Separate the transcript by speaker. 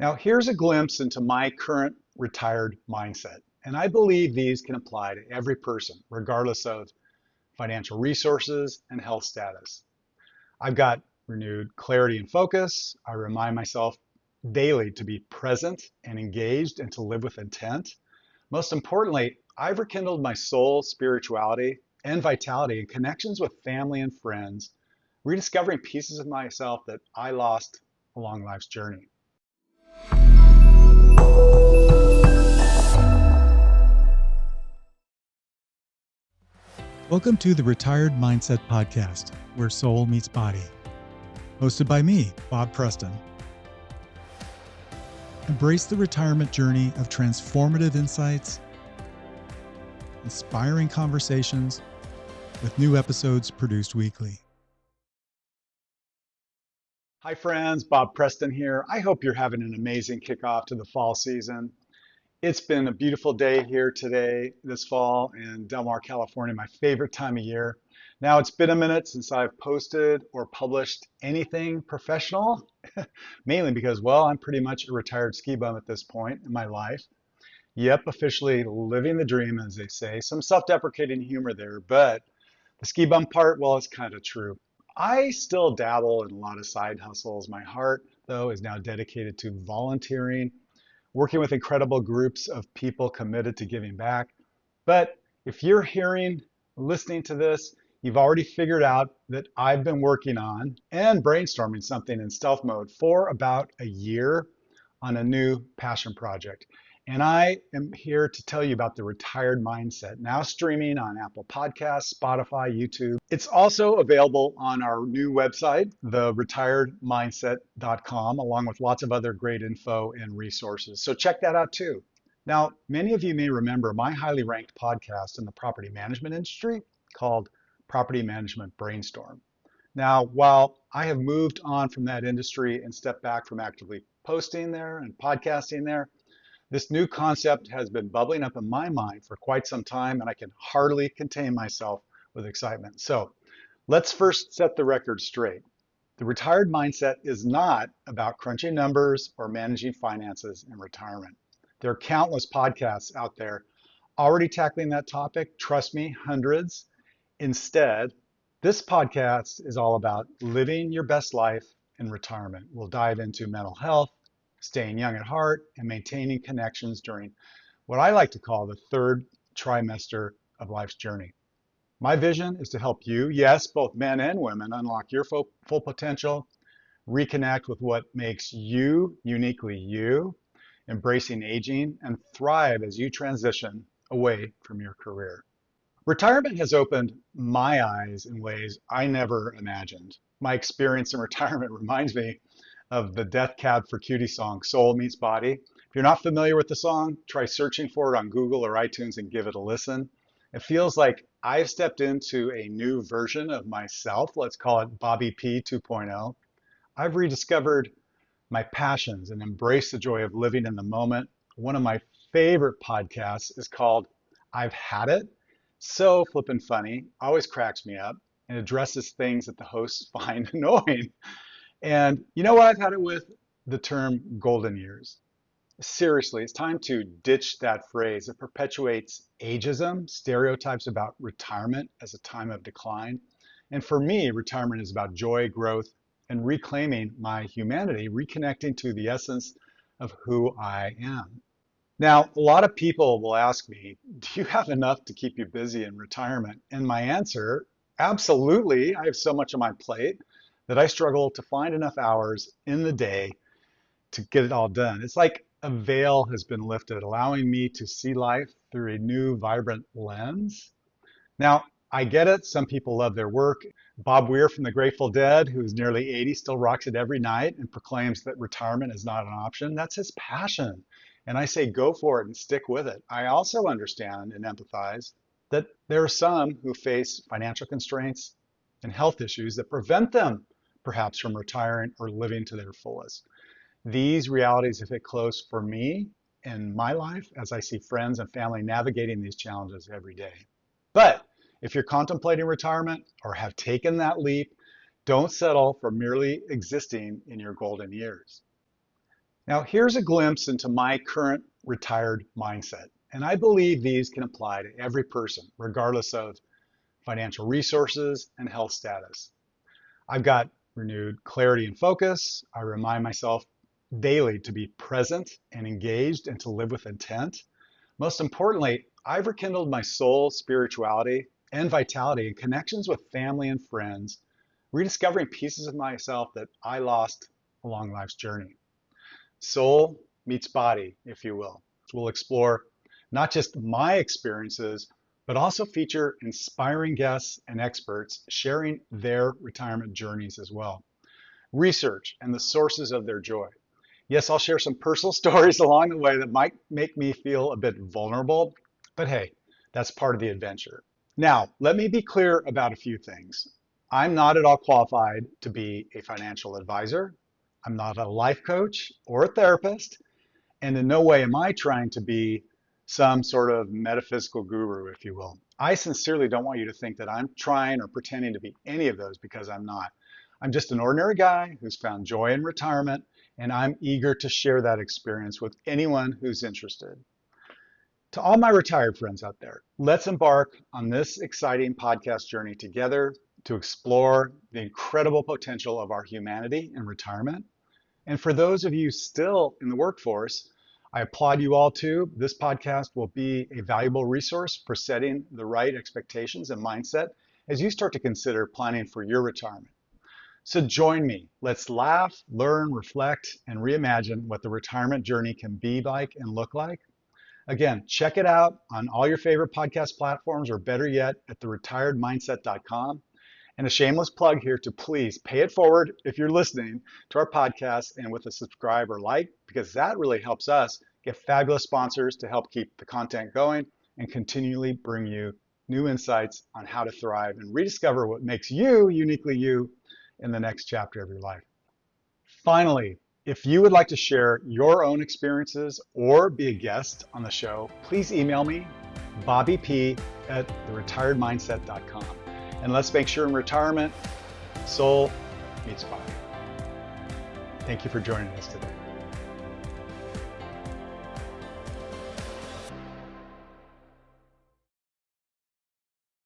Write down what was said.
Speaker 1: Now, here's a glimpse into my current retired mindset. And I believe these can apply to every person, regardless of financial resources and health status. I've got renewed clarity and focus. I remind myself daily to be present and engaged and to live with intent. Most importantly, I've rekindled my soul, spirituality, and vitality in connections with family and friends, rediscovering pieces of myself that I lost along life's journey.
Speaker 2: Welcome to the Retired Mindset Podcast, where soul meets body. Hosted by me, Bob Preston. Embrace the retirement journey of transformative insights, inspiring conversations, with new episodes produced weekly.
Speaker 1: Hi friends, Bob Preston here. I hope you're having an amazing kickoff to the fall season. It's been a beautiful day here today, this fall in Del Mar, California, my favorite time of year. Now, it's been a minute since I've posted or published anything professional, mainly because, well, I'm pretty much a retired ski bum at this point in my life. Yep, officially living the dream, as they say. Some self-deprecating humor there, but the ski bum part, well, it's kind of true. I still dabble in a lot of side hustles. My heart, though, is now dedicated to volunteering, working with incredible groups of people committed to giving back. But if you're listening to this, you've already figured out that I've been working on and brainstorming something in stealth mode for about a year on a new passion project. And I am here to tell you about the Retired Mindset, now streaming on Apple Podcasts, Spotify, YouTube. It's also available on our new website, theretiredmindset.com, along with lots of other great info and resources. So check that out too. Now, many of you may remember my highly ranked podcast in the property management industry called Property Management Brainstorm. Now, while I have moved on from that industry and stepped back from actively posting there and podcasting there, this new concept has been bubbling up in my mind for quite some time, and I can hardly contain myself with excitement. So let's first set the record straight. The retired mindset is not about crunching numbers or managing finances in retirement. There are countless podcasts out there already tackling that topic. Trust me, hundreds. Instead, this podcast is all about living your best life in retirement. We'll dive into mental health, staying young at heart, and maintaining connections during what I like to call the third trimester of life's journey. My vision is to help you, yes, both men and women, unlock your full potential, reconnect with what makes you uniquely you, embracing aging, and thrive as you transition away from your career. Retirement has opened my eyes in ways I never imagined. My experience in retirement reminds me of the Death Cab for Cutie song, Soul Meets Body. If you're not familiar with the song, try searching for it on Google or iTunes and give it a listen. It feels like I've stepped into a new version of myself. Let's call it Bobby P 2.0. I've rediscovered my passions and embraced the joy of living in the moment. One of my favorite podcasts is called I've Had It. So flippin' funny, always cracks me up, and addresses things that the hosts find annoying. And you know what I've had it with? The term golden years. Seriously, it's time to ditch that phrase. It perpetuates ageism, stereotypes about retirement as a time of decline. And for me, retirement is about joy, growth, and reclaiming my humanity, reconnecting to the essence of who I am. Now, a lot of people will ask me, do you have enough to keep you busy in retirement? And my answer, absolutely. I have so much on my plate that I struggle to find enough hours in the day to get it all done. It's like a veil has been lifted, allowing me to see life through a new, vibrant lens. Now, I get it. Some people love their work. Bob Weir from the Grateful Dead, who is nearly 80, still rocks it every night and proclaims that retirement is not an option. That's his passion. And I say go for it and stick with it. I also understand and empathize that there are some who face financial constraints and health issues that prevent them perhaps from retiring or living to their fullest. These realities have hit close for me in my life as I see friends and family navigating these challenges every day. But if you're contemplating retirement or have taken that leap, don't settle for merely existing in your golden years. Now, here's a glimpse into my current retired mindset. And I believe these can apply to every person, regardless of financial resources and health status. I've got renewed clarity and focus. I remind myself daily to be present and engaged and to live with intent. Most importantly, I've rekindled my soul, spirituality, and vitality in connections with family and friends, rediscovering pieces of myself that I lost along life's journey. Soul meets body, if you will. We'll explore not just my experiences, but also feature inspiring guests and experts sharing their retirement journeys as well. Research and the sources of their joy. Yes, I'll share some personal stories along the way that might make me feel a bit vulnerable, but hey, that's part of the adventure. Now, let me be clear about a few things. I'm not at all qualified to be a financial advisor. I'm not a life coach or a therapist, and in no way am I trying to be some sort of metaphysical guru, if you will. I sincerely don't want you to think that I'm trying or pretending to be any of those, because I'm not. I'm just an ordinary guy who's found joy in retirement, and I'm eager to share that experience with anyone who's interested. To all my retired friends out there, let's embark on this exciting podcast journey together to explore the incredible potential of our humanity in retirement. And for those of you still in the workforce, I applaud you all too. This podcast will be a valuable resource for setting the right expectations and mindset as you start to consider planning for your retirement. So join me. Let's laugh, learn, reflect, and reimagine what the retirement journey can be like and look like. Again, check it out on all your favorite podcast platforms, or better yet, at theretiredmindset.com. And a shameless plug here to please pay it forward if you're listening to our podcast and with a subscribe or like, because that really helps us get fabulous sponsors to help keep the content going and continually bring you new insights on how to thrive and rediscover what makes you uniquely you in the next chapter of your life. Finally, if you would like to share your own experiences or be a guest on the show, please email me, bobbyp@theretiredmindset.com. And let's make sure in retirement, soul meets body. Thank you for joining us today.